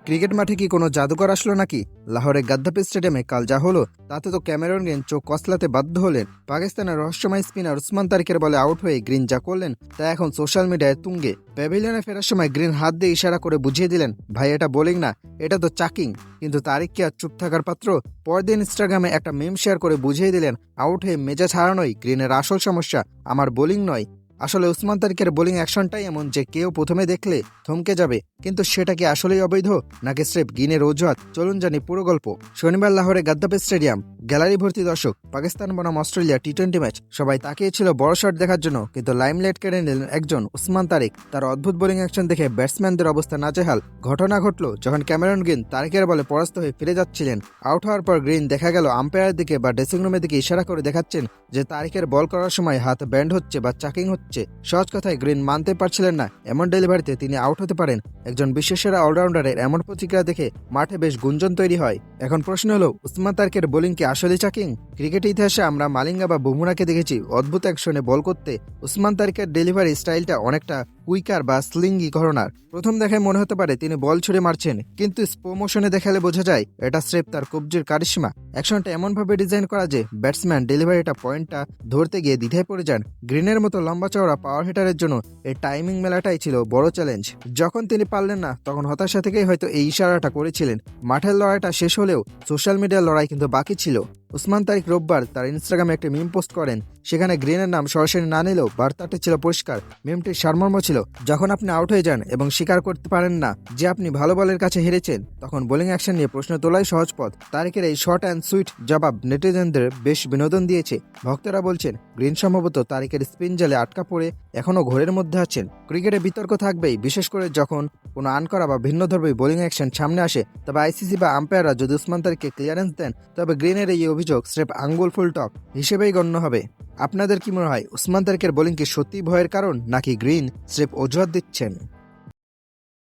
Cricket মাঠে কি কোনো জাদুকর আসলো নাকি? লাহোরের গাদ্দাফি স্টেডিয়ামে কাল যা হলো তাতে তো ক্যামেরন গ্রিন চোখ কসলাতে বাধ্য হলেন। পাকিস্তানের রহস্যময় স্পিনার উসমান তারিকের বলে আউট হয়ে গ্রিন যা করলেন তা এখন সোশ্যাল মিডিয়ায় তুঙ্গে। প্যাভিলিয়নে ফেরার সময় গ্রিন হাত দিয়ে ইশারা করে বুঝিয়ে দিলেন, ভাই এটা বোলিং না, এটা তো চাকিং। কিন্তু তারিক কি আর চুপ থাকার পাত্র? পরদিন ইনস্টাগ্রামে একটা মিম শেয়ার করে বুঝিয়ে দিলেন, আউট হয়ে মেজাজ হারানোই গ্রিনের আসল সমস্যা, আমার বোলিং নয়। আসলে উসমান তারিকের বোলিং অ্যাকশনটাই এমন যে কেউ প্রথমে দেখলে থমকে যাবে, কিন্তু সেটা কি আসলেই অবৈধ নাকি স্রেফ গিনের অজুহাত? চলুন জানি পুরো গল্প। শনিবার লাহোরে গাদ্দাফি স্টেডিয়াম, গ্যালারি ভর্তি দর্শক, পাকিস্তান বনাম অস্ট্রেলিয়া টি-20 ম্যাচ। সবাই তাকিয়েছিল বড় শট দেখার জন্য, কিন্তু লাইমলাইট কেড়ে নিলেন একজন উসমান তারিক। তার অদ্ভুত বোলিং অ্যাকশন দেখে ব্যাটসম্যানদের অবস্থা নাজেহাল। ঘটনা ঘটল যখন ক্যামেরন গ্রিন তারিকের বলে পরাস্ত হয়ে ফিরে যাচ্ছিলেন। আউট হওয়ার পর গ্রিন দেখা গেল আম্পায়ারের দিকে বা ড্রেসিং রুমের দিকে ইশারা করে দেখাচ্ছেন যে তারিকের বল করার সময় হাত ব্যান্ড হচ্ছে বা চাকিং হচ্ছে। সহজ কথায় গ্রিন মানতে পারছিলেন না এমন ডেলিভারিতে তিনি আউট হতে পারেন। একজন বিশ্বসেরা অলরাউন্ডারের এমন প্রতিক্রিয়া দেখে মাঠে বেশ গুঞ্জন তৈরি হয়। এখন প্রশ্ন হলো, উসমান তারিকের বোলিং কি আসলে চাকিং? ক্রিকেট ইতিহাসে আমরা মালিঙ্গা বা বুমরাকে দেখেছি অদ্ভুত অ্যাকশনে বল করতে। উসমান তারিকের ডেলিভারি স্টাইলটা অনেকটা কুইকার বা স্লিঙ্গি ঘরনার। প্রথম দেখায় মনে হতে পারে তিনি বল ছুড়ে মারছেন, কিন্তু স্লো মোশনে দেখালে বোঝা যায় এটা স্রেফ তার কবজির কারিশমা। অ্যাকশনটা এমনভাবে ডিজাইন করা যে ব্যাটসম্যান ডেলিভারিটা পয়েন্টটা ধরতে গিয়ে দ্বিধায় পড়ে যান। গ্রিনের মতো লম্বা চওড়া পাওয়ার হিটারের জন্য এই টাইমিং মেলাটাই ছিল বড় চ্যালেঞ্জ। যখন তিনি পারলেন না তখন হতাশা থেকেই হয়তো এই ইশারাটা করেছিলেন। মাঠের লড়াইটা শেষ হলেও সোশ্যাল মিডিয়ার লড়াই কিন্তু বাকি ছিল। উসমান তারিক রোববার তার ইনস্টাগ্রামে একটি মিম পোস্ট করেন, সেখানে গ্রিনের নাম সরাসরি না নিলেও বার্তাটি ছিল পরিষ্কার। মিমটির সারমর্ম ছিল, যখন আপনি আউট হয়ে যান এবং স্বীকার করতে পারেন না যে আপনি ভালো বলের কাছে হেরেছেন, তখন বোলিং অ্যাকশন নিয়ে প্রশ্ন তোলাই সহজ পথ। তারিকের এই শর্ট অ্যান্ড সুইট জবাব নেটিজেনদের বেশ বিনোদন দিয়েছে। ভক্তরা বলছেন গ্রিন সম্ভবত তারিকের স্পিন জালে আটকা পড়ে এখনও ঘোরের মধ্যে আছেন। ক্রিকেটে বিতর্ক থাকবেই, বিশেষ করে যখন কোনো আনকরা বা ভিন্নধর্মী বোলিং অ্যাকশন সামনে আসে। তবে আইসিসি বা আম্পায়াররা যদি উসমান তারিককে ক্লিয়ারেন্স দেন, তবে গ্রিনের এই অভিযোগ স্রেফ আঙ্গুল ফুল টক হিসেবেই গণ্য হবে। আপনাদের কি মনে হয়, উসমান তারিকের বোলিং কি সত্যিই ভয়ের কারণ, নাকি গ্রিন স্রেফ অজুহাত দিচ্ছেন?